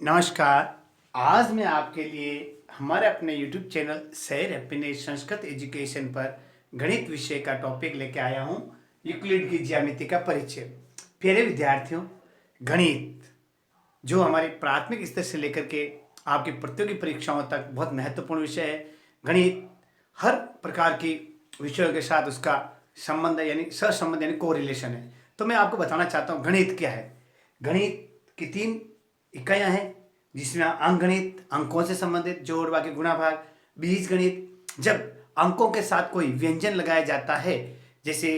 नमस्कार। आज मैं आपके लिए हमारे अपने YouTube चैनल सैर हैप्पीनेस संस्कृत एजुकेशन पर गणित विषय का टॉपिक लेके आया हूँ। यूक्लिड की ज्यामिति का परिचय। प्यारे विद्यार्थियों, गणित जो हमारे प्राथमिक स्तर से लेकर के आपकी प्रतियोगी परीक्षाओं तक बहुत महत्वपूर्ण विषय है। गणित हर प्रकार की विषयों के साथ उसका संबंध है, यानी सहसंबंध यानी कोरिलेशन है। तो मैं आपको बताना चाहता हूँ गणित क्या है। गणित की 3 इकाइयाँ हैं, जिसमें अंकगणित, अंकों से संबंधित, जोड़ बाकी गुणा भाग, बीज गणित जब अंकों के साथ कोई व्यंजन लगाया जाता है, जैसे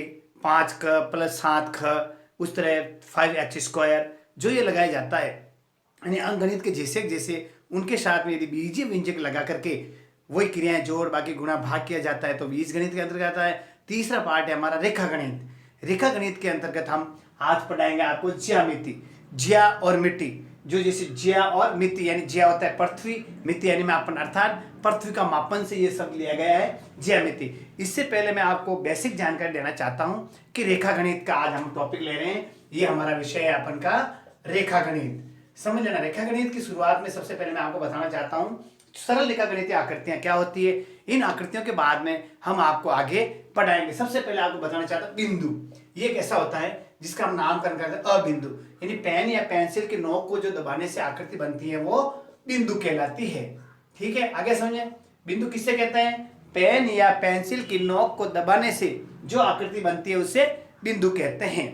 5 क प्लस 7 ख, उस तरह 5x² जो ये लगाया जाता है, यानी अंकगणित के जैसे जैसे उनके साथ में यदि बीजीय व्यंजक लगा करके वही क्रियाएं जोड़ बाकी गुणा भाग किया जाता है तो बीज गणित के अंतर्गत आता है। तीसरा पार्ट है हमारा रेखा गणित। रेखा गणित के अंतर्गत हम आज पढ़ाएंगे आपको ज्यामिति, ज्या और मिट्टी। जो जैसे ज्या और मिति, यानी ज्या होता है पृथ्वी, मिति यानी मापन, अर्थात पृथ्वी का मापन से ये शब्द लिया गया है ज्यामिति। इससे पहले मैं आपको बेसिक जानकारी देना चाहता हूं कि रेखा गणित का आज हम टॉपिक ले रहे हैं। ये हमारा विषय है अपन का रेखा गणित। समझ लेना, रेखा गणित की शुरुआत में सबसे पहले मैं आपको बताना चाहता हूँ सरल रेखा गणितीय आकृतियां क्या होती है। इन आकृतियों के बाद में हम आपको आगे पढ़ाएंगे। सबसे पहले आपको बताना चाहता हूँ बिंदु। ये एक ऐसा होता है जिसका हम नामकरण करते हैं अबिंदु, यानी पेन या पेंसिल के नोक को जो दबाने से आकृति बनती है वो बिंदु कहलाती है। ठीक है, आगे समझे। बिंदु किससे कहते हैं? पेन या पेंसिल की नोक को दबाने से जो आकृति बनती है उसे बिंदु कहते हैं।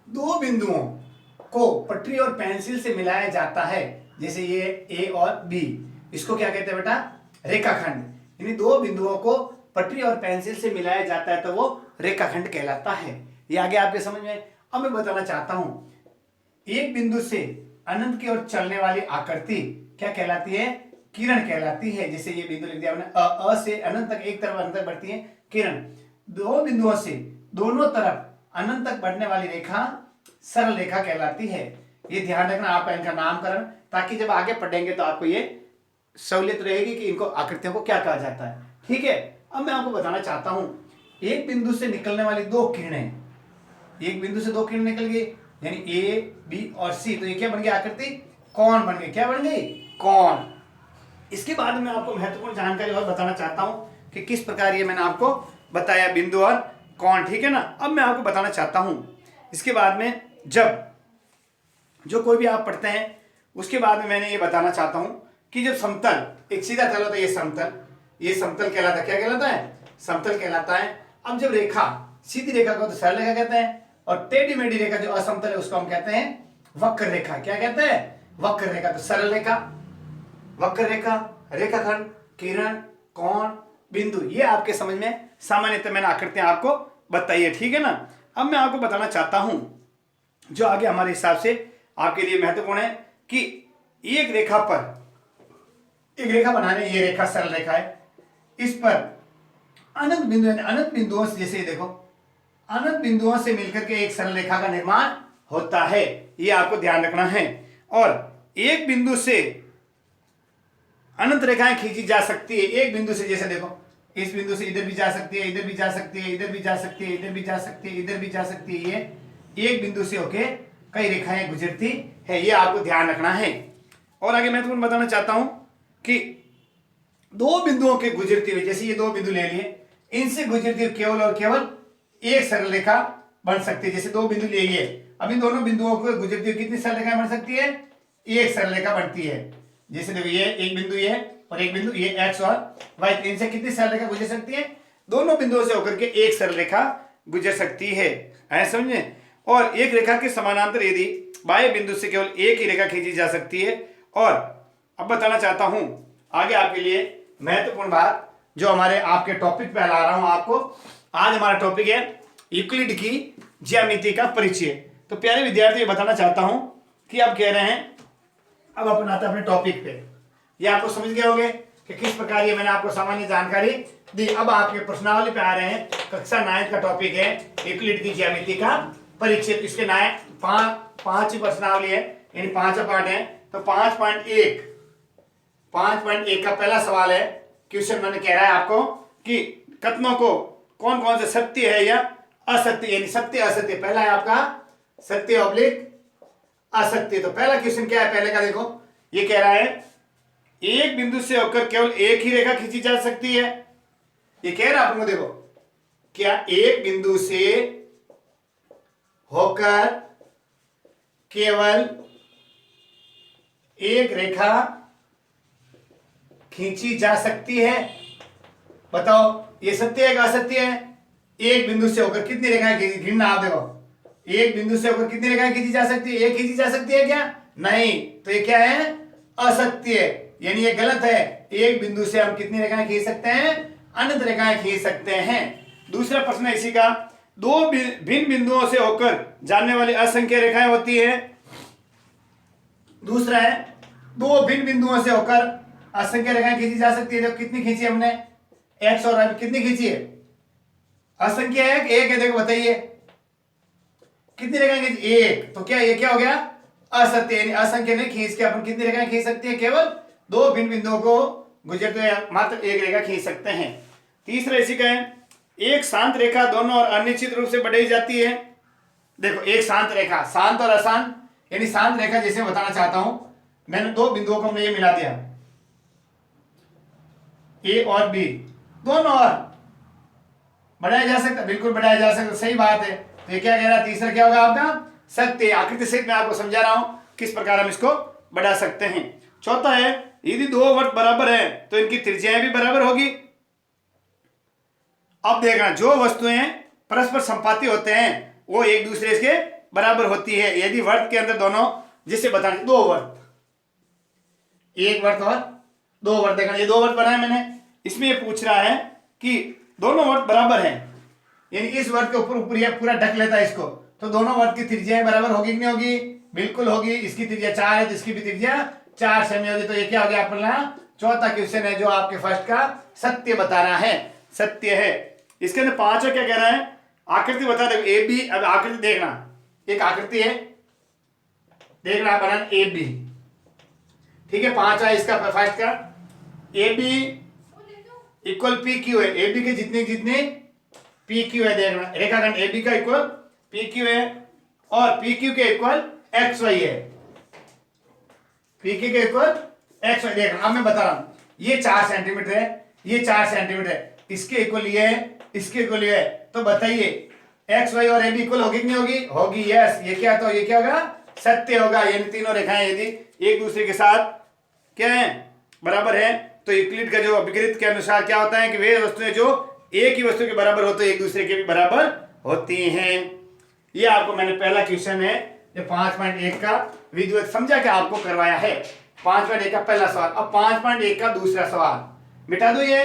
दो बिंदुओं को पटरी और पेंसिल से मिलाया जाता है, जैसे ये ए और बी, इसको क्या कहते हैं बेटा? रेखाखंड। यानी दो बिंदुओं को पटरी और पेंसिल से मिलाया जाता है तो वो रेखाखंड कहलाता है। ये आगे आपके समझ में। अब मैं बताना चाहता हूं एक बिंदु से अनंत की ओर चलने वाली आकृति क्या कहलाती है? किरण कहलाती है। जैसे ये बिंदु लिख दिया हमने, अ से अनंत तक एक तरफ अंतर बढ़ती है किरण। दो बिंदुओं से दोनों तरफ अनंत तक बढ़ने वाली रेखा सरल रेखा कहलाती है। ये ध्यान रखना आपका इनका नामकरण, ताकि जब आगे पढ़ेंगे तो आपको ये सहूलियत रहेगी कि इनको आकृतियों को क्या कहा जाता है। ठीक है, अब मैं आपको बताना चाहता हूं एक बिंदु से निकलने वाली दो किरणें, एक बिंदु से दो किरण निकल गई, यानी ए बी और सी, तो ये क्या बन गई? आकृति कौन बन गई? क्या बन गई? कौन। इसके बाद में आपको महत्वपूर्ण जानकारी और बताना चाहता हूं कि किस प्रकार ये मैंने आपको बताया बिंदु और कौन। ठीक है ना। अब मैं आपको बताना चाहता हूं इसके बाद में जब जो कोई भी आप पढ़ते हैं उसके बाद में मैंने ये बताना चाहता हूं कि जब समतल, एक सीधा तल होता है, ये समतल कहलाता है। क्या कहलाता है? समतल कहलाता है। अब जब रेखा सीधी रेखा को तो सरल रेखा कहते हैं, और टेढ़ी मेढ़ी रेखा जो असमतल है उसको हम कहते हैं वक्र रेखा। क्या कहते हैं? वक्र रेखा। तो सरल रेखा, वक्र रेखा, रेखाखंड, किरण, कोण, बिंदु, ये आपके समझ में सामान्यतः मैंने आकृतियां आपको बताई है। ठीक है ना। अब मैं आपको बताना चाहता हूं जो आगे हमारे हिसाब से आपके लिए महत्वपूर्ण है कि एक रेखा पर, एक रेखा बनाने, ये रेखा सरल रेखा है, इस पर अनंत बिंदु, अनंत बिंदुओं से, जैसे देखो अनंत बिंदुओं से मिलकर के एक सरल रेखा का निर्माण होता है। ये आपको ध्यान रखना है। और एक बिंदु से अनंत रेखाएं खींची जा सकती है। एक बिंदु से, जैसे देखो इस बिंदु से इधर भी जा सकती है, इधर भी जा सकती है, इधर भी जा सकती है, इधर भी जा सकती है, इधर भी जा सकती है। ये एक बिंदु से होके कई रेखाएं गुजरती है, ये आपको ध्यान रखना है। और आगे मैं तुम्हें बताना चाहता हूं कि दो बिंदुओं के गुजरती हुई, जैसे ये दो बिंदु ले लिए, इनसे गुजरती हुई केवल और केवल एक सरल रेखा बन सकती है। जैसे दो बिंदु ले लिए, अब इन दोनों बिंदुओं को गुजरती हुई कितनी सरल रेखा बन सकती है? एक सरल रेखा बनती है। जैसे देखो ये एक बिंदु ये और एक बिंदु ये एक्स और वाई, इनसे कितनी सरल रेखा गुजर सकती है? दोनों बिंदुओं से होकर के एक सरल रेखा गुजर सकती है। ऐसा समझे। और एक रेखा के समानांतर यदि बाह्य बिंदु से केवल एक ही रेखा खींची जा सकती है। और अब बताना चाहता हूं आगे आपके लिए महत्वपूर्ण बात जो हमारे आपके टॉपिक पे ला रहा हूं आपको। आज हमारा टॉपिक है यूक्लिड की ज्यामिति का परिचय। तो प्यारे विद्यार्थी, बताना चाहता हूं कि आप कह रहे हैं अब अपन आते हैं अपने टॉपिक पे। ये आपको समझ गए होंगे कि किस प्रकार ये मैंने आपको सामान्य जानकारी दी। अब आपके प्रश्नावली पे आ रहे हैं। कक्षा 9 का टॉपिक है यूक्लिड की ज्यामिति का परिचय। इसके 5 प्रश्नावली है, यानी 5 पार्ट है। तो 5.1 का पहला सवाल है। क्वेश्चन मैंने कह रहा है आपको कि कथनों को कौन कौन से सत्य है या असत्य, यानी सत्य असत्य। पहला है आपका सत्य ऑब्लिक असत्य। तो पहला क्वेश्चन क्या है, पहले का देखो, ये कह रहा है एक बिंदु से होकर केवल एक ही रेखा खींची जा सकती है। ये कह रहा है आपको, देखो क्या एक बिंदु से होकर केवल एक रेखा खींची जा सकती है? बताओ ये सत्य है कि असत्य है? एक बिंदु से होकर कितनी रेखाएं गिनना आप देखो, एक बिंदु से होकर कितनी रेखाएं खींची जा सकती है? एक खींची जा सकती है क्या? नहीं, तो ये क्या है? असत्य, यानी ये गलत है। एक बिंदु से हम कितनी रेखाएं खींच सकते हैं? अनंत रेखाएं खींच सकते हैं। दूसरा प्रश्न है इसी का, दो भिन्न बिंदुओं से होकर जाने वाली असंख्य रेखाएं होती है। दूसरा है दो भिन्न बिंदुओं से होकर असंख्य रेखाएं खींची जा सकती है। देखो कितनी खींची हमने, एक्स और वाई कितनी खींची है? असंख्य है कि एक है? देखो बताइए कितनी रेखाएं खींची? एक। तो क्या ये क्या हो गया? असत्य, यानी असंख्य नहीं खींच के अपन कितनी रेखाएं खींच सकते हैं? केवल दो भिन्न बिंदुओं को गुजरते हुए मात्र एक रेखा खींच सकते हैं। तीसरा इसी का है, एक शांत रेखा दोनों और अनिश्चित रूप से बढ़ाई जाती है। देखो एक शांत रेखा, शांत और अशांत, यानी शांत रेखा जैसे बताना चाहता हूं, मैंने दो बिंदुओं को हमने ये मिला दिया, ए और बी, दोनों और बढ़ाया जा सकता, बिल्कुल बढ़ाया जा सकता, सही बात है। तो ये क्या कह रहा है? तीसरा क्या होगा आपका? सत्य। आकृति सहित मैं आपको समझा रहा हूं किस प्रकार हम इसको बढ़ा सकते हैं। चौथा है, यदि दो वृत्त बराबर है तो इनकी त्रिज्याएं भी बराबर होगी। अब देखना, जो वस्तुएं परस्पर संपाती होते हैं वो एक दूसरे के बराबर होती है यदि वृत्त के अंदर दोनों, जिसे बताने दो वृत्त, एक वृत्त और दो वृत्त, देखना ये दो वृत्त बनाए मैंने, इसमें ये पूछ रहा है कि दोनों वृत्त बराबर हैं, यानी इस वृत्त के ऊपर ऊपर यह पूरा ढक लेता है इसको, तो दोनों वृत्त की त्रिज्याएं बराबर होगी कि नहीं होगी? बिल्कुल होगी। इसकी त्रिज्या 4 है तो इसकी भी त्रिज्या 4 सेमी होगी। तो ये क्या हो गया अपना चौथा क्वेश्चन है जो आपके फर्स्ट का सत्य बता रहा है, सत्य है। इसके अंदर पांचवा क्या कह रहा है? आकृति बता दो, ए बी। अब आकृति देखना, एक आकृति है, देखना बनाना ए बी, ठीक है। पांचवा इसका फर्स्ट का, A B equal P Q है। ए बी के जितने जितने पी क्यू है, देखना रेखाखंड ए बी का इक्वल पी क्यू है और पी क्यू के इक्वल एक्स वाई है, पी क्यू के इक्वल एक्स वाई। देखना अब मैं बता रहा हूं, ये 4 सेंटीमीटर है, ये 4 सेंटीमीटर है, इसके इक्वल ये है, इसके इक्वल ये है। तो बताइए एक्स वाई और ए बी इक्वल होगी कि नहीं होगी? होगी, यस। ये क्या, तो ये क्या होगा? सत्य होगा। यानी तीनों रेखाएं यदि एक दूसरे के साथ क्या है? बराबर है, तो यूक्लिड का जो विकृत के अनुसार क्या होता है कि वे वस्तुएं जो एक ही वस्तु के बराबर हो तो एक दूसरे के भी बराबर होती हैं। ये आपको मैंने पहला क्वेश्चन है जो 5.1 का विधिवत समझा के आपको करवाया है। 5.1 का पहला सवाल। अब 5.1 का दूसरा सवाल मिटा दो, ये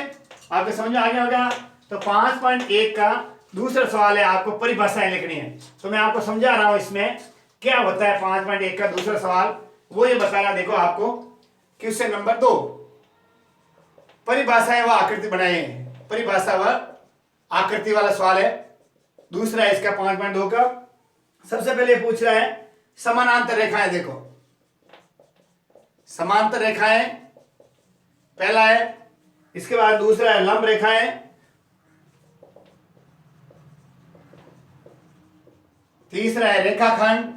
आपके समझ में आ गया होगा। तो 5.1 का दूसरा सवाल है, आपको परिभाषाएं लिखनी है। तो मैं आपको समझा रहा हूं इसमें क्या होता है। 5.1 का दूसरा सवाल वो ये बता रहा, देखो आपको क्वेश्चन नंबर 2, परिभाषाएं व आकृति बनाए, परिभाषा व आकृति वाला सवाल है। दूसरा है इसका 5.2 का। सबसे पहले पूछ रहा है समानांतर रेखाएं। देखो समांतर रेखाएं पहला है, इसके बाद दूसरा है लंब रेखाएं, तीसरा है रेखाखंड,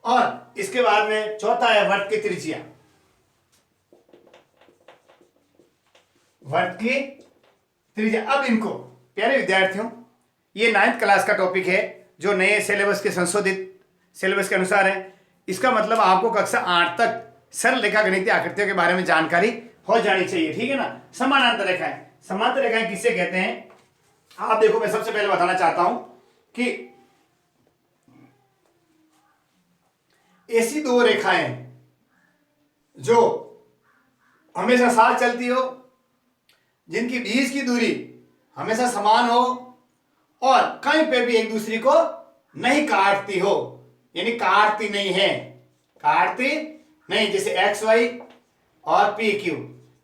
और इसके बाद में चौथा है वृत्त की त्रिज्या। वृत्त की त्रिज्या। अब इनको प्यारे विद्यार्थियों, ये 9th क्लास का टॉपिक है जो नए सिलेबस के संशोधित सिलेबस के अनुसार है। इसका मतलब आपको कक्षा 8 तक सरल रेखा गणितीय आकृतियों के बारे में जानकारी हो जानी चाहिए, ठीक है ना। समानांतर रेखाएं, समांतर रेखाएं किसे कहते हैं? आप देखो, मैं सबसे पहले बताना चाहता हूं कि ऐसी दो रेखाएं जो हमेशा साथ चलती हो, जिनकी बीच की दूरी हमेशा समान हो और कहीं पे भी एक दूसरे को नहीं काटती हो, यानी काटती नहीं है, काटती नहीं, जैसे एक्स वाई और पी क्यू,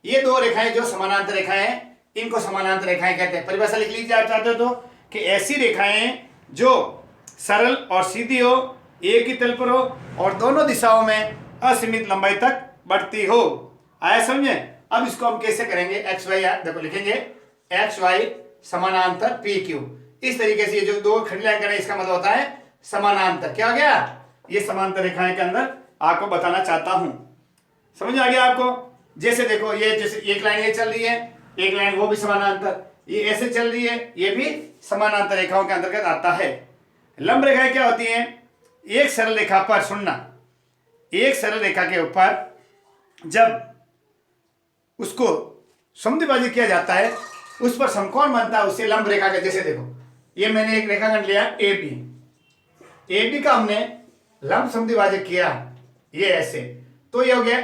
ये दो रेखाएं जो समानांतर रेखाएं हैं, इनको समानांतर रेखाएं कहते हैं। परिभाषा लिख लीजिए आप चाहते हो तो, कि ऐसी रेखाएं जो सरल और सीधी हो, एक ही तल पर हो और दोनों दिशाओं में असीमित लंबाई तक बढ़ती हो। आया समझे? अब इसको हम कैसे करेंगे? एक्स वाई, देखो लिखेंगे एक्स वाई समानांतर पी क्यू। इस तरीके से ये जो दो खड़ी लाइन करें, इसका मतलब होता है समानांतर। क्या हो गया? ये समांतर रेखाएं के अंदर आपको बताना चाहता हूं। समझ आ गया आपको? जैसे देखो, ये जैसे एक लाइन ये चल रही है, एक लाइन वो भी समानांतर, ये ऐसे चल रही है, ये भी समानांतर रेखाओं के अंतर्गत आता है। लंब रेखाएं क्या होती हैं? एक सरल रेखा पर, सुनना, एक सरल रेखा के ऊपर जब उसको समद्विभाजित किया जाता है, उस पर समकोण बनता है, उसे लंब रेखा के। जैसे देखो, ये मैंने एक रेखाखंड लिया ए बी, ए बी का हमने लंब समद्विभाजित किया, ये ऐसे, तो ये हो गया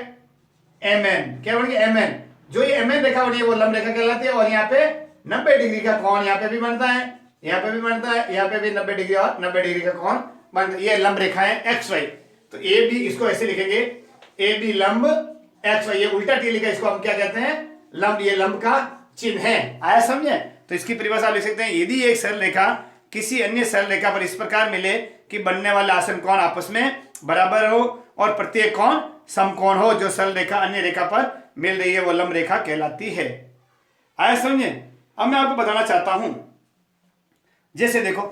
एम एन। क्या बन गया? M N. जो ये एम एन रेखा बनी है वो लंब रेखा कहलाती है। और यहाँ पे 90 डिग्री का कोण यहाँ पे भी बनता है, यहाँ पे भी बनता है, यहाँ पे भी 90 डिग्री और 90 डिग्री का कोण बनता है। ये लंब रेखा है एक्स वाई। तो ए बी, इसको ऐसे लिखेंगे, ए बी लंब एक्स वाई। ये उल्टा टी लिखा, इसको हम क्या कहते हैं? लंब। ये लंब का चिन्ह है। आया समझे? तो इसकी परिभाषा लिख सकते हैं, यदि एक सरल रेखा किसी अन्य सरल रेखा पर इस प्रकार मिले कि बनने वाला आसन कोण आपस में बराबर हो और प्रत्येक कोण समकोण हो, जो सरल रेखा अन्य रेखा पर मिल रही है वो लंब रेखा कहलाती है। आया समझे? अब मैं आपको बताना चाहता हूं, जैसे देखो,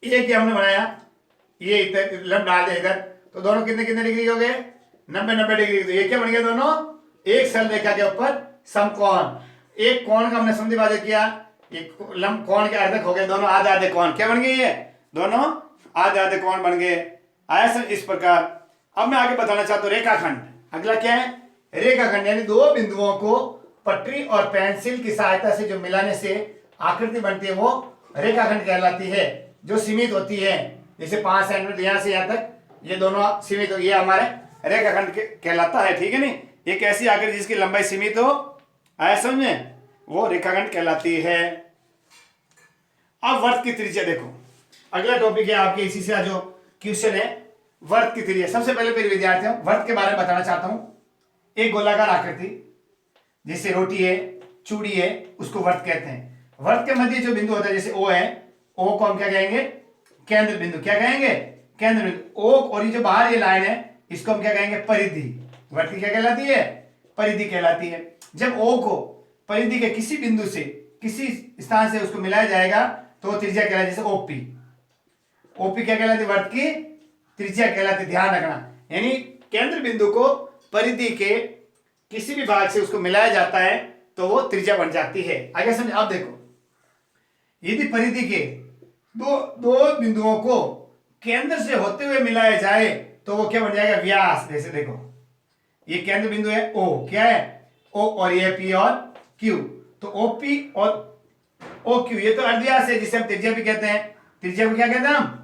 ये क्या हमने बनाया, ये इधर लंब डाल दिया इधर, तो दोनों कितने कितने डिग्री हो गए? 90 डिग्री। तो ये क्या बन गया? दोनों एक सरल रेखा के ऊपर समकोण। एक कोण का हमने समद्विभाजित किया, एक लंब कोण के अर्धक हो गए, दोनों आधे आधे कोण। क्या बन गए? ये दोनों आधे आधे कोण बन गए। आया सर? इस प्रकार। अब मैं आगे बताना चाहता हूं रेखाखंड। अगला क्या है? रेखाखंड, यानी दो बिंदुओं को पटरी और पेंसिल की सहायता से जो मिलाने से आकृति बनती है वो रेखाखंड कहलाती है, जो सीमित होती है। जैसे 5 सेंटीमीटर यहां से यहां तक, ये दोनों सीमित हो, ये हमारे रेखाखंड कहलाता है। ठीक है नहीं? एक ऐसी आकृति जिसकी लंबाई सीमित हो, आया समझ में, वो रेखाखंड कहलाती है। अब वर्त की त्रिज्या देखो, अगला टॉपिक है आपके इसी से जो क्वेश्चन है, वर्त की त्रिज्या। सबसे पहले मेरे विद्यार्थियों वर्त के बारे में बताना चाहता हूं। एक गोलाकार आकृति, जैसे रोटी है, चूड़ी है, उसको वर्त कहते हैं। वर्त के मध्य जो बिंदु होता है, जैसे ओ है, ओ को हम क्या कहेंगे? केंद्र बिंदु। क्या कहेंगे? केंद्र बिंदु। ओ और ये जो बाहर ये लाइन है, इसको हम क्या कहेंगे? परिधि। वर्त की क्या कहलाती है? परिधि कहलाती है। जब ओ को परिधि के किसी बिंदु से, किसी स्थान से उसको मिलाया जाएगा तो वो त्रिज्या कहलाती है। जैसे ओपी, ओपी क्या कहलाती है? वर्त की त्रिज्या कहलाती है। ध्यान रखना, यानी केंद्र बिंदु को परिधि के किसी भी भाग से उसको मिलाया जाता है तो वो त्रिज्या बन जाती है। आगे समझ। अब देखो, यदि परिधि के दो बिंदुओं को केंद्र से होते हुए मिलाया जाए तो वो क्या बन जाएगा? व्यास। जैसे देखो, ये केंद्र बिंदु है ओ, क्या है? ओ, और ये पी और क्यू। तो ओपी और ओ क्यू, ये तो अर्धव्यास है, जिसे हम त्रिज्या भी कहते हैं। त्रिज्या को क्या कहते हैं हम?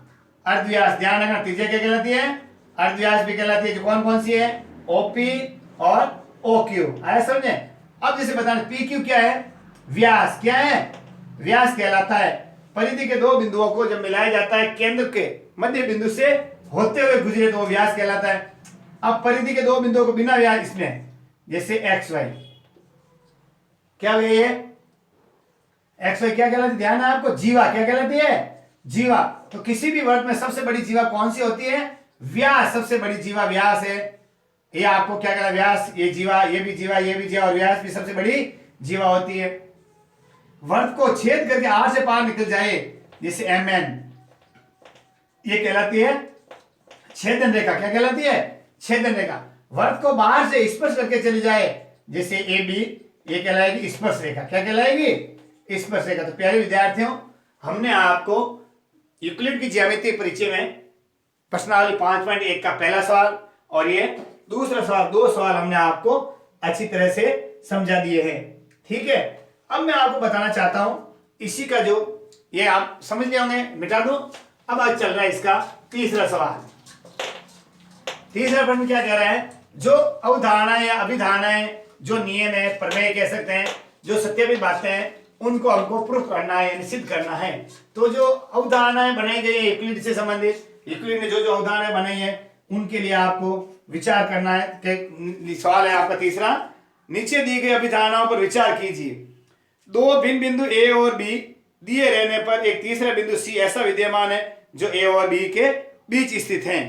अर्धव्यास। ध्यान रखना, त्रिज्या क्या कहलाती है? अर्धव्यास भी कहलाती है। जो कौन कौन सी है? ओपी और ओ क्यू। आया समझे? अब जैसे बताना, पी क्यू क्या है? व्यास। क्या है? व्यास कहलाता है। परिधि के दो बिंदुओं को जब मिलाया जाता है केंद्र के मध्य बिंदु से होते हुए गुजरे तो वो व्यास कहलाता है। अब परिधि के दो बिंदुओं को बिना व्यास, इसमें जैसे एक्स वाई, क्या हो गया? ये एक्स वाई क्या कहलाती है? ध्यान है आपको? जीवा। क्या कहलाती है? जीवा। तो किसी भी वर्ग में सबसे बड़ी जीवा कौन सी होती है? व्यास। सबसे बड़ी जीवा व्यास है। ये आपको क्या कहला? व्यास। ये जीवा, ये भी जीवा, ये भी जीवा, और व्यास भी सबसे बड़ी जीवा होती है। वर्ग को छेद करके आर से पार निकल जाए, जैसे एम एन, ये कहलाती है छेदन रेखा। क्या कहलाती है? छेदन रेखा। वर्ग को बाहर से स्पर्श करके चली जाए, जैसे ए बी, ये कहलाएगी स्पर्श रेखा। क्या कहलाएगी? स्पर्श रेखा। तो प्यारे विद्यार्थियों, हमने आपको यूक्लिड की ज्यामितीय परिचय में प्रश्नावली 5.1 का पहला सवाल और ये दूसरा सवाल, दो सवाल हमने आपको अच्छी तरह से समझा दिए हैं। ठीक है? अब मैं आपको बताना चाहता हूं, इसी का जो ये आप समझ लिए होंगे, मिटा दो। अब आज चल रहा है इसका तीसरा सवाल। तीसरा प्रश्न क्या कह रहा है? जो अवधारणाएं या अभिधारणाएं, जो नियम है, प्रमेय कह सकते हैं, जो सत्यापित बातें हैं, उनको हमको प्रूफ करना है, निश्चित करना है। तो जो अवधारणाएं बनाई गई है यूक्लिड से संबंधित, यूक्लिड ने जो जो अवधारणाएं बनाई है उनके लिए आपको विचार करना है। सवाल है आपका तीसरा, नीचे दी गई अभिधारणाओं पर विचार कीजिए। दो भिन्न बिंदु ए और बी दिए रहने पर एक तीसरा बिंदु सी ऐसा विद्यमान है जो ए और बी के बीच स्थित है।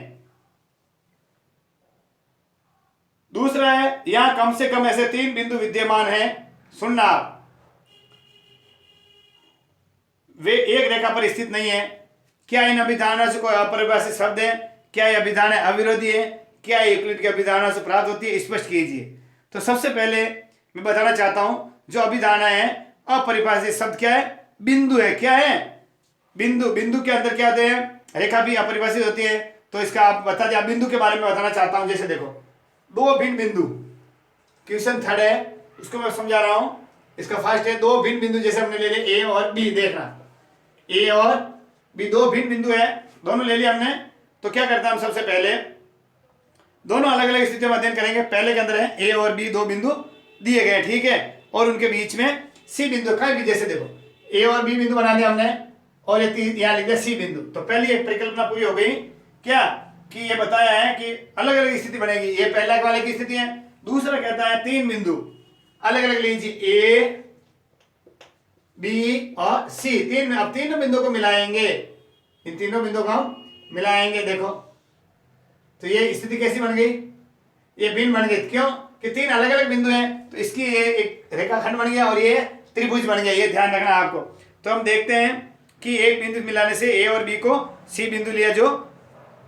दूसरा है, यहां कम से कम ऐसे 3 बिंदु विद्यमान हैं, सुनना आप, वे एक रेखा पर स्थित नहीं है। क्या इन अभिधारणा से कोई अपरिभाषित शब्द है? क्या ये अभिधारणा अविरोधी है? क्या यूक्लिड की अभिधारणा से प्राप्त होती है? स्पष्ट कीजिए। तो सबसे पहले मैं बताना चाहता हूं, जो अभिधारणा है अपरिभाषित शब्द क्या है? बिंदु है। क्या है? बिंदु। बिंदु के अंदर क्या होते हैं? रेखा भी अपरिभाषित होती है। तो इसका आप बता दिया। बिंदु के बारे में बताना चाहता हूं। जैसे देखो, दो भिन्न बिंदु, क्वेश्चन थर्ड है, उसको मैं समझा रहा हूं। इसका फर्स्ट है दो भिन्न बिंदु, जैसे हमने ले लिया ए और बी। देखना, ए और बी दो भिन्न बिंदु है, दोनों ले लिया हमने। तो क्या करता है, हम सबसे पहले दोनों अलग अलग स्थितियों में अध्ययन करेंगे। पहले के अंदर है ए और बी दो बिंदु दिए गए, ठीक है, और उनके बीच में सी बिंदु कहीं भी। जैसे देखो, ए और बी बिंदु बना दिया हमने, और ये यहाँ लिख दिया सी बिंदु। तो पहली एक परिकल्पना पूरी हो गई। क्या कि ये बताया है कि अलग अलग स्थिति बनेगी। ये पहला वाले की स्थिति है। दूसरा कहता है तीन बिंदु अलग अलग लीजिए, ए बी और सी। तीन, अब तीनों बिंदुओं को मिलाएंगे, इन तीनों बिंदुओं को हम मिलाएंगे। देखो, तो ये स्थिति कैसी बन गई? ये भिन्न बन गई। क्यों? कि तीन अलग अलग बिंदु हैं, तो इसकी ये एक रेखाखंड बन गया और ये त्रिभुज बन गया। ये ध्यान रखना आपको। तो हम देखते हैं कि एक बिंदु मिलाने से ए और बी को सी बिंदु लिया, जो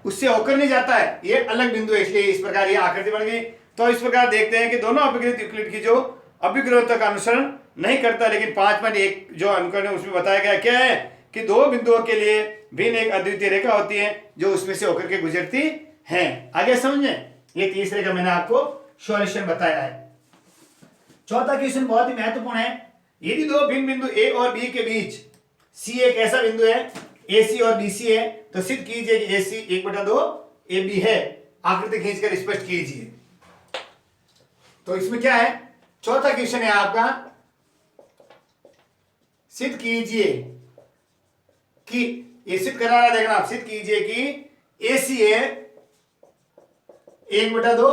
उससे होकर नहीं जाता है, ये अलग बिंदु है, इसलिए इस प्रकार ये आकृति बन गई। तो इस प्रकार देखते हैं कि दोनों अभिकृत यूक्लिड की जो अभिग्रहों का अनुसरण नहीं करता, लेकिन 5.1 जो अनुकरण है उसमें बताया गया क्या है कि दो बिंदुओं के लिए भिन्न एक अद्वितीय रेखा होती है जो उसमें से होकर के गुजरती है। आगे समझे? ये तीसरे का मैंने आपको सॉल्यूशन बताया है। चौथा क्वेश्चन बहुत ही महत्वपूर्ण है। यदि दो भिन्न बिंदु ए और बी के बीच सी एक ऐसा बिंदु है, ए सी और बी सी है, तो सिद्ध कीजिए कि ए सी 1/2 ए बी है। आकृति खींचकर स्पष्ट कीजिए। तो इसमें क्या है? चौथा क्वेश्चन है आपका, सिद्ध कीजिए कि, ये सिद्ध कराना, देखना आप, सिद्ध कीजिए कि ए सी है 1/2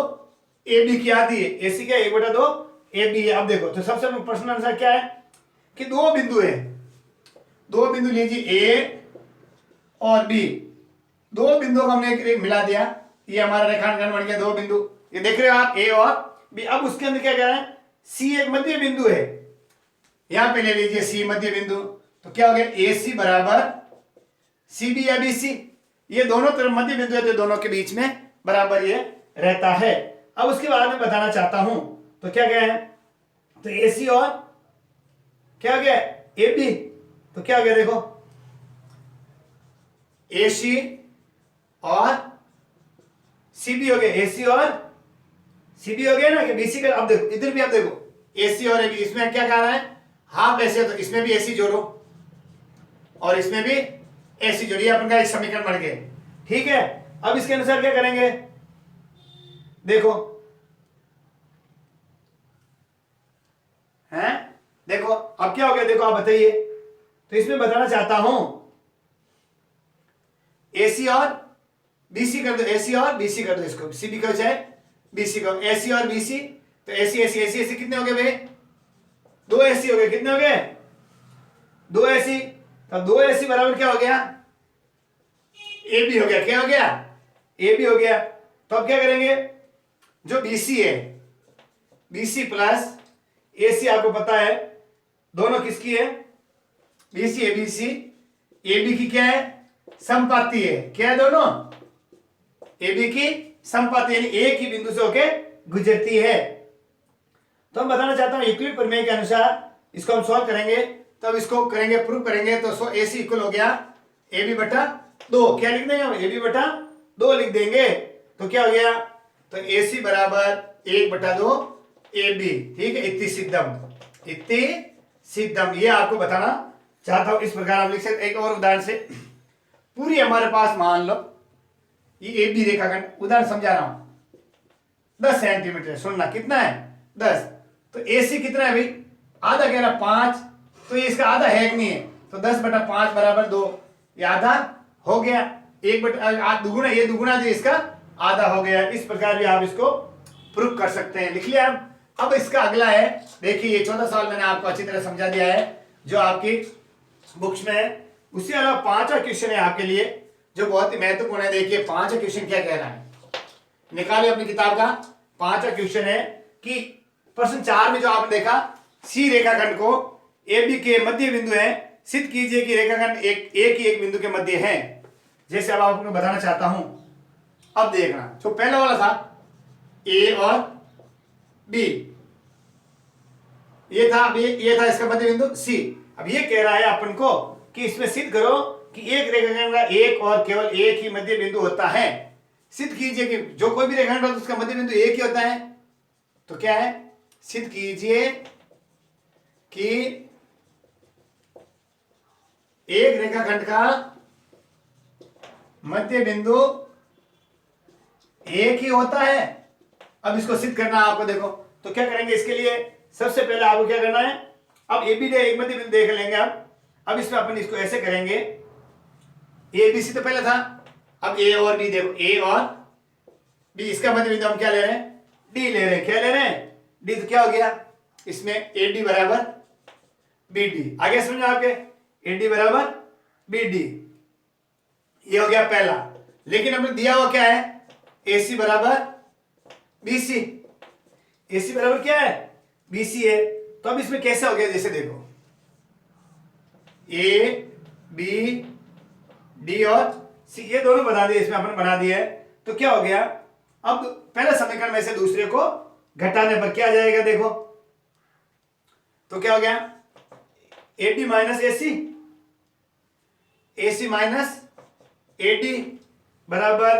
ए बी की आती है। ए सी क्या 1/2 ए बी है। अब देखो, तो सबसे प्रश्न आंसर क्या है कि दो बिंदु है, दो बिंदु लीजिए ए और बी, दो बिंदुओं को हमने एक मिला दिया, ये हमारा रेखांकन बन गया। दो बिंदु ये देख रहे हो आप, ए और बी। अब उसके अंदर क्या कह रहा है? सी एक मध्य बिंदु है, यहां पे ले लीजिए सी मध्य बिंदु। तो क्या हो गया? ए सी बराबर सी बी या बी सी, ये दोनों तरफ मध्य बिंदु है, तो दोनों के बीच में बराबर ये रहता है। अब उसके बाद में बताना चाहता हूं, तो क्या क्या है? तो ए सी और क्या हो गया? A B. तो क्या हो गया? देखो, ए सी और सी बी हो गया, ए सी और सी बी हो गया ना, कि बी सी का। अब देखो, इधर भी आप देखो, ए सी और ए बी, इसमें क्या कह रहा है? हाफ ऐसे, तो इसमें भी ए सी जोड़ो और इसमें भी ए सी जोड़िए, अपन का एक समीकरण बन गया, ठीक है। अब इसके अनुसार क्या करेंगे? देखो, हैं, देखो अब क्या हो गया? देखो आप बताइए। तो इसमें बताना चाहता हूं, एसी और बीसी कर दो, एसी और बीसी कर दो, इसको सी बी को चाहे बीसी को, एसी और बीसी। तो एसी एसी एसी एसी कितने हो गए भाई? दो एसी हो गए। कितने हो गए? दो एसी। तो दो एसी बराबर क्या हो गया? ए बी हो गया। क्या हो गया? ए बी हो गया। तो अब क्या करेंगे? जो बीसी है, बीसी प्लस एसी, आपको पता है दोनों किसकी है? BC A BC, A B की क्या है? संपाती है। क्या है? दोनों ए बी की संपाती, यानी एक ही बिंदु से होके गुजरती है। तो हम बताना चाहता हूं, यूक्लिड प्रमेय के अनुसार इसको हम सॉल्व करेंगे, तब इसको करेंगे, प्रूव करेंगे। तो ए सी इक्वल हो गया ए बी बटा 2। क्या लिख देंगे हम? ए बी बटा 2 लिख देंगे। तो क्या हो गया? तो ए सी बराबर 1/2 ए बी, ठीक है। इति सिद्धम, इति सिद्धम, ये आपको बताना चाहता हूं। इस प्रकार हम लिख सकते। एक और उदाहरण से, पूरी हमारे पास मान लो ये ए बी रेखाखंड, उदाहरण समझा रहा हूं, 10 सेंटीमीटर। सुनना, कितना है? 10। तो ए सी कितना है भाई? आधा कह रहा 5, तो ये इसका आधा है कि नहीं है? तो 10/5 बराबर 2, ये आधा हो गया। 1/8 दुगुना, ये दुगुना जो इसका आधा हो गया। इस प्रकार भी आप इसको प्रूव कर सकते हैं। लिख लिया आप। अब इसका अगला है, देखिए ये 14 साल मैंने आपको अच्छी तरह समझा दिया है जो आपकी बुक्स में है। उससे अलावा 5वां क्वेश्चन है आपके लिए जो बहुत ही महत्वपूर्ण है। देखिए 5वां क्वेश्चन क्या कह रहा है, निकालिए अपनी किताब का। 5वां क्वेश्चन है कि प्रश्न 4 में जो आपने देखा, सी रेखाखंड को ए बी के मध्य बिंदु है, सिद्ध कीजिए कि रेखाखंड एक ही एक बिंदु के मध्य है। जैसे अब आपको बताना चाहता हूं, अब देखना जो पहला वाला था ए और बी, ये था, अब ये था इसका मध्य बिंदु सी। अब ये कह रहा है अपन को कि इसमें सिद्ध करो कि एक रेखाखंड का एक और केवल एक ही मध्य बिंदु होता है। सिद्ध कीजिए कि जो कोई भी रेखाखंड हो तो उसका मध्य बिंदु एक ही होता है। तो क्या है, सिद्ध कीजिए कि एक रेखाखंड का मध्य बिंदु एक ही होता है। अब इसको सिद्ध करना है आपको। देखो तो क्या करेंगे, इसके लिए सबसे पहले आपको क्या करना है, अब ए बी दे एक मध्य बिंदु देख लेंगे। अब इसमें अपन इसको ऐसे करेंगे, ए बी सी तो पहले था, अब ए और बी देखो, ए और बी, इसका मध्य बिंदु हम क्या ले रहे हैं, डी ले रहे हैं। क्या ले रहे हैं, डी। तो क्या हो गया इसमें, ए डी बराबर बी डी। आगे समझो आपके, ए डी बराबर बी डी, ये हो गया पहला। लेकिन हमने दिया हुआ क्या है, ए सी बराबर बी सी। ए सी बराबर क्या है, बी सी है। तो अब इसमें कैसे हो गया, जैसे देखो ए बी डी और सी, ये दोनों बना दिए, इसमें अपन बना दिया है। तो क्या हो गया, अब पहले समीकरण में से दूसरे को घटाने पर क्या आ जाएगा, देखो तो क्या हो गया, A D minus A C, A C minus A D बराबर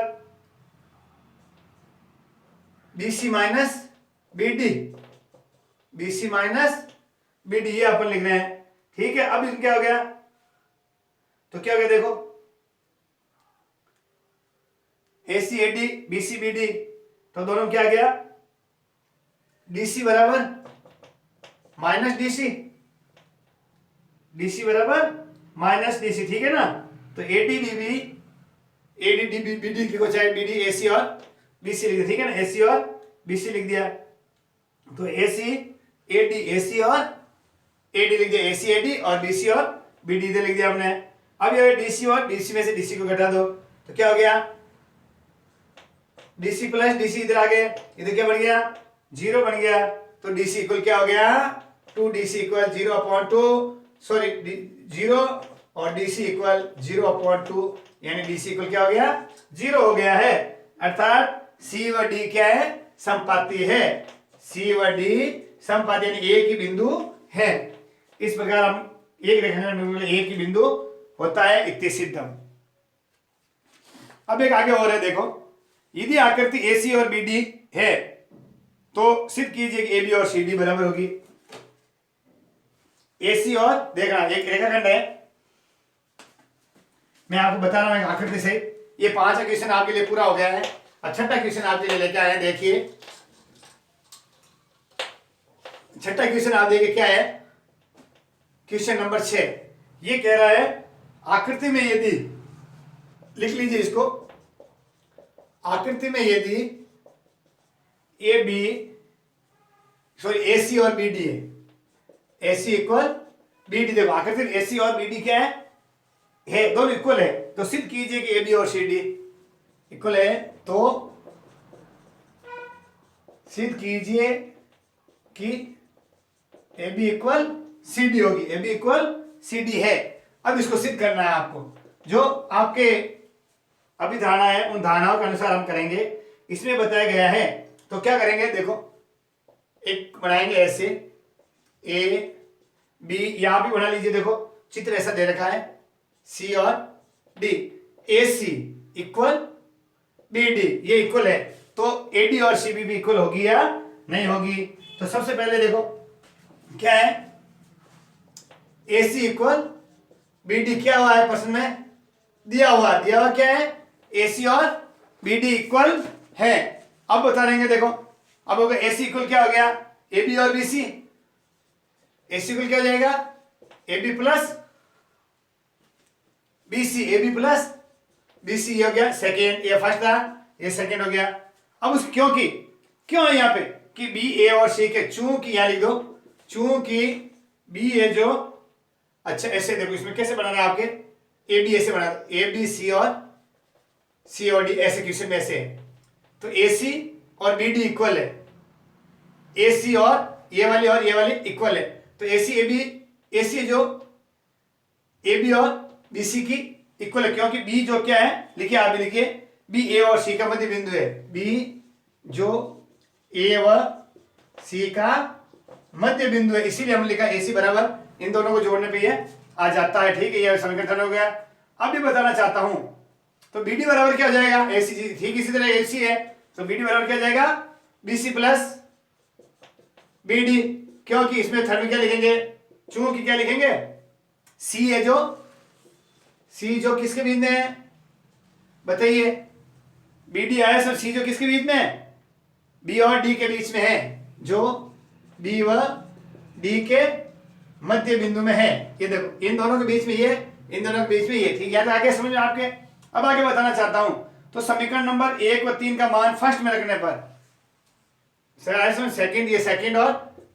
B C minus B D, B C minus B D, ये अपन लिख रहे हैं। ठीक है, अब इसमें क्या हो गया, तो क्या हो गया देखो, A C A D B C B D, तो दोनों में क्या आ गया, डी सी बराबर minus D C, D C बराबर माइनस डी सी। ठीक है ना, तो A D D B, A D D B B D लिखो, चाहे बी डी ए सी और बी सी लिख दिया। ठीक है ना, ए सी और बी सी लिख दिया, तो ए सी ए डी ए सी और ए डी लिख दिया, ए सी ए डी और बी सी और बी डी लिख दिया हमने। अब ये डी सी और डी सी में से डी सी को घटा दो, तो क्या हो गया, D C plus D C इधर आ गए, इधर क्या बन गया, जीरो बन गया। तो डी सी इक्वल क्या हो गया, two D C equal zero upon two, sorry zero, और D C equal zero upon two, यानी डी सी इक्वल क्या हो गया, जीरो हो गया है। अर्थात सी व डी क्या है, संपाती है। सी व डी संपाती यानी एक ही बिंदु है। इस प्रकार हम एक रेखाखंड में एक ही बिंदु होता है, इति सिद्धम। अब एक आगे और है, देखो यदि आकृति ए सी और बी डी है तो सिद्ध कीजिए कि ए बी और सी डी बराबर होगी। ए सी और देखना एक रेखाखंड है, मैं आपको बता रहा हूं आकृति से। ये 5 क्वेश्चन आपके लिए पूरा हो गया है। छठा क्वेश्चन आपके लिए लेके आए हैं, देखिए छठा क्वेश्चन आप देखिए क्या है, क्वेश्चन नंबर 6। ये कह रहा है आकृति में यदि, लिख लीजिए इसको, आकृति में यदि ए बी सॉरी ए सी और बी डी है, ए सी इक्वल बी डी, देखो आकृति में ए सी और बी डी क्या है दोनों इक्वल है। तो सिद्ध कीजिए कि ए बी और सी डी इक्वल है। तो सिद्ध कीजिए कि A B equal C D होगी, A B equal C D है। अब इसको सिद्ध करना है आपको, जो आपके अभिधारणा है उन धारणाओं के अनुसार हम करेंगे। इसमें बताया गया है, तो क्या करेंगे देखो, एक बनाएंगे ऐसे ए बी, यहां भी बना लीजिए, देखो चित्र ऐसा दे रखा है, सी और डी, ए सी इक्वल बी डी, ये इक्वल है। तो ए डी और सी बी भी इक्वल होगी या नहीं होगी। तो सबसे पहले देखो क्या है, ए सी इक्वल बी डी, क्या हुआ है प्रश्न में दिया हुआ क्या है, ए सी और बी डी इक्वल है। अब बता देंगे, देखो अब होगा ए सी इक्वल क्या हो गया, ए बी और B C, A C equal क्या हो जाएगा, A B plus B C, A B plus B C, ये हो गया सेकेंड, ये फर्स्ट था, ये सेकेंड हो गया। अब उस क्योंकि क्यों है यहाँ पे कि बी ए और सी के, चूंकि यहां लिख दो, चूंकि बी ए जो, अच्छा ऐसे देखो इसमें कैसे बना रहा है आपके, ए बी ऐसे बना, ए बी सी और डी ऐसे क्वेश्चन में ऐसे है। तो ए सी और बी डी इक्वल है, ए सी और ये वाली इक्वल है। तो ए सी ए बी, ए सी जो ए बी और बी सी की इक्वल है, क्योंकि बी जो क्या है, लिखिए आप भी लिखिए, बी ए और सी का मध्य बिंदु है। बी जो ए व सी का मध्य बिंदु है, इसीलिए हम लिखा ए सी बराबर इन दोनों को जोड़ने पे ये आ जाता है। ठीक है, ये समीकरण हो गया। अब भी बताना चाहता हूं, तो बी डी बराबर क्या हो जाएगा, ए सी, ठीक इसी तरह ए सी है तो बी डी बराबर क्या हो जाएगा, B C plus B D, क्योंकि इसमें थर्ड में क्या लिखेंगे, चूंकि क्या लिखेंगे, सी है जो, सी जो किसके बीच में है बताइए, बी डी आया सर, सी जो किसके बीच में है, बी और डी के बीच में है, जो बी व डी के मध्य बिंदु में है। ये देखो इन दोनों के बीच में ये, इन दोनों के बीच में ये, ठीक है, तो आगे समझ में आपके। अब आगे बताना चाहता हूं, तो समीकरण नंबर 1 व 3 का मान फर्स्ट में रखने पर, सेकंड, ये सेकंड और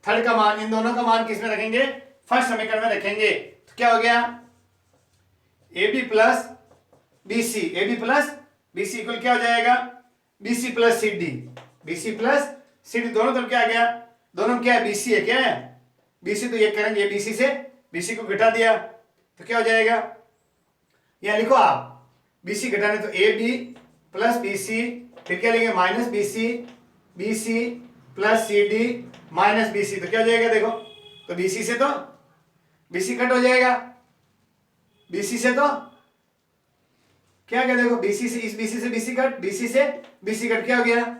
थर्ड का मान, इन दोनों का मान किस में रखेंगे, फर्स्ट समीकरण में रखेंगे। तो क्या हो गया, A B plus B C, A B plus B C equal क्या हो जाएगा, B C plus C D, B C plus C D, दोनों तरफ क्या आ गया, दोनों क्या है, बी सी है, क्या है बी सी, तो ये करेंगे बी सी से बी सी को घटा दिया तो क्या हो जाएगा, यहां लिखो आप, बी सी घटाने तो A B plus B C, फिर क्या लेंगे minus B C plus C D minus B C, तो क्या हो जाएगा देखो, तो बी सी से तो बी सी कट हो जाएगा, बी सी से तो क्या क्या देखो, बी सी से इस बी सी से B C cut, B C से बी सी कट, क्या हो गया,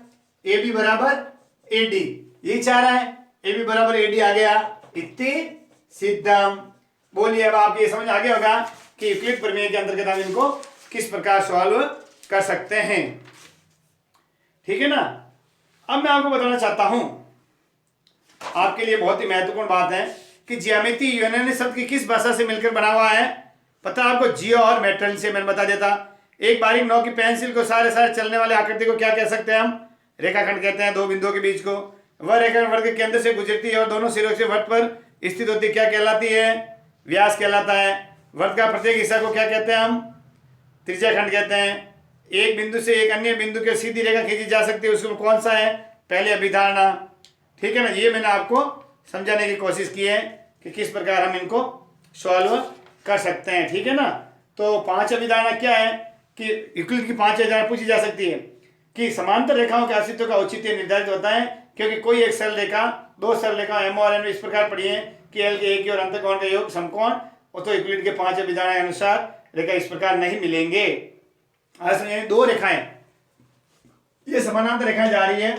ए बी बराबर ए डी, ये चाह रहा है ए बी बराबर ए डी आ गया, इति सिद्धम। बोलिए अब आप ये समझ आ गया होगा कि यूक्लिड प्रमेय के अंतर्गत हम इनको किस प्रकार सॉल्व कर सकते हैं, ठीक है ना। अब मैं आपको बताना चाहता हूं, आपके लिए बहुत ही महत्वपूर्ण बात है कि ज्यामिति यूनानी शब्द की किस भाषा से मिलकर बना हुआ है, पता आपको, जियो और मेटल से, मैंने बता देता। एक बारीक नोक की पेंसिल को सारे चलने वाले आकृति को क्या कह सकते हैं हम, रेखाखंड कहते हैं। दो बिंदुओं के बीच को, वह रेखाखंड वर्ग के केंद्र से गुजरती है और दोनों सिरों से वृत्त पर स्थित होती है, क्या कहलाती है, व्यास कहलाता है। वृत्त का प्रत्येक हिस्सा को क्या कहते हैं हम, त्रिज्याखंड कहते हैं। एक बिंदु से एक अन्य बिंदु की सीधी रेखा खींची जा सकती है, उसमें कौन सा है, पहले अभिधारणा, ठीक है ना। ये मैंने आपको समझाने की कोशिश की है कि किस प्रकार हम इनको सॉल्व कर सकते हैं, ठीक है ना। तो 5 अभिधारणा क्या है कि यूक्लिड की 5 अभिधारणा पूछी जा सकती है कि समांतर रेखाओं के अस्तित्व का औचित्य निर्धारित होता है, क्योंकि कोई एक सरल रेखा, दो सरल रेखा एम और एन इस प्रकार पढ़ी है कि एल के एक की और अंतःकोण का योग समकोण, और तो यूक्लिड के 5 अभिधारणा के अनुसार रेखा इस प्रकार नहीं मिलेंगे। यानी दो रेखाएं, ये समानांतर रेखाएं जा रही है,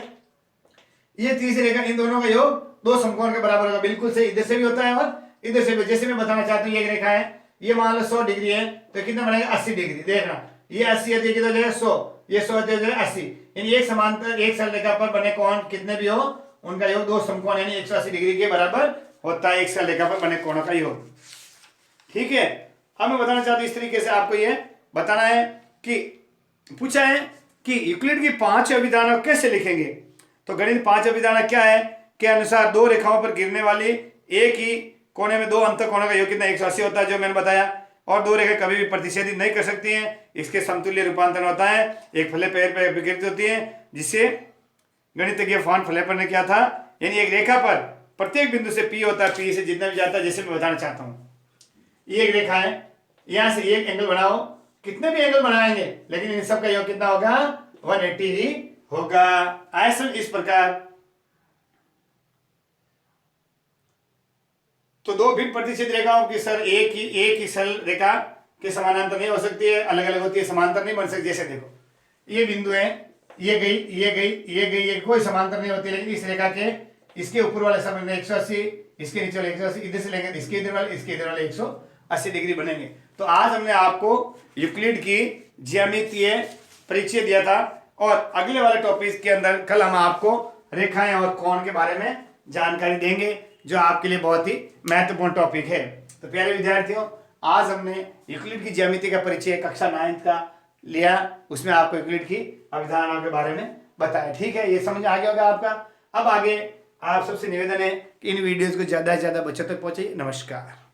ये तीसरी रेखा, इन दोनों का योग दो समकोण के बराबर होगा, बिल्कुल से इधर से भी होता है और इधर से भी। जैसे मैं बताना चाहता हूँ, ये एक रेखा है, ये मान लो 100 डिग्री है, तो कितना बनेगा 80 डिग्री, देखना ये 80 है तो कितना हो जाएगा 100, ये 100 है तो 80, यानी एक समांतर एक सरल रेखा पर बने कोण कितने भी हो, उनका योग दो समकोण यानी 180 डिग्री के बराबर होता है, एक सरल रेखा पर बने कोणों का योग, ठीक है। अब मैं बताना चाहता हूँ, इस तरीके से आपको ये बताना है कि पूछा है कि यूक्लिड की 5 अभिधारणा कैसे लिखेंगे। तो गणित 5 अभिधारणा क्या है के अनुसार दो रेखाओं पर गिरने वाली एक ही कोने में दो अंतःकोणों का योग कितना 180 होता है, जो मैंने बताया। और दो रेखाएं कभी भी प्रतिच्छेदित नहीं कर सकती हैं, इसके समतुल्य रूपांतरण होता है, एक फले पैर पर विकृत होती है, जिससे गणितज्ञ फॉन फ्लेपर ने किया था। यानी एक रेखा पर प्रत्येक बिंदु से पी होता है, पी से जितना भी जाता है, जैसे मैं बताना चाहता हूँ, ये एक रेखा है, यहां से एक एंगल बनाओ, कितने भी एंगल बनाएंगे लेकिन इन सब का योग कितना होगा 180 ही होगा। ऐसा इस प्रकार तो दो भिन्न प्रतिच्छेद रेखाओं की सर एक ही सरल रेखा के समानांतर नहीं हो सकती है, अलग अलग होती है, समांतर नहीं बन सकती। जैसे देखो ये बिंदु है, ये गई ये गई ये गई, ये कोई समांतर नहीं होती, लेकिन इस रेखा के इसके ऊपर वाले समय 180, इसके नीचे वाले 180, इधर से लेंगे इसके इधर वाले 180 डिग्री बनेंगे। तो आज हमने आपको यूक्लिड की ज्यामितीय परिचय दिया था, और अगले वाले टॉपिक के अंदर कल हम आपको रेखाएं और कोण के बारे में जानकारी देंगे, जो आपके लिए बहुत ही महत्वपूर्ण टॉपिक है। तो प्यारे विद्यार्थियों, आज हमने यूक्लिड की ज्यामिति का परिचय कक्षा 9 का लिया, उसमें आपको यूक्लिड की अवधारणाओं के बारे में बताया, ठीक है। ये समझ आ गया होगा आपका। अब आगे आप सबसे निवेदन है कि इन वीडियोस को ज़्यादा से ज़्यादा बच्चों तक पहुंचाइए। नमस्कार।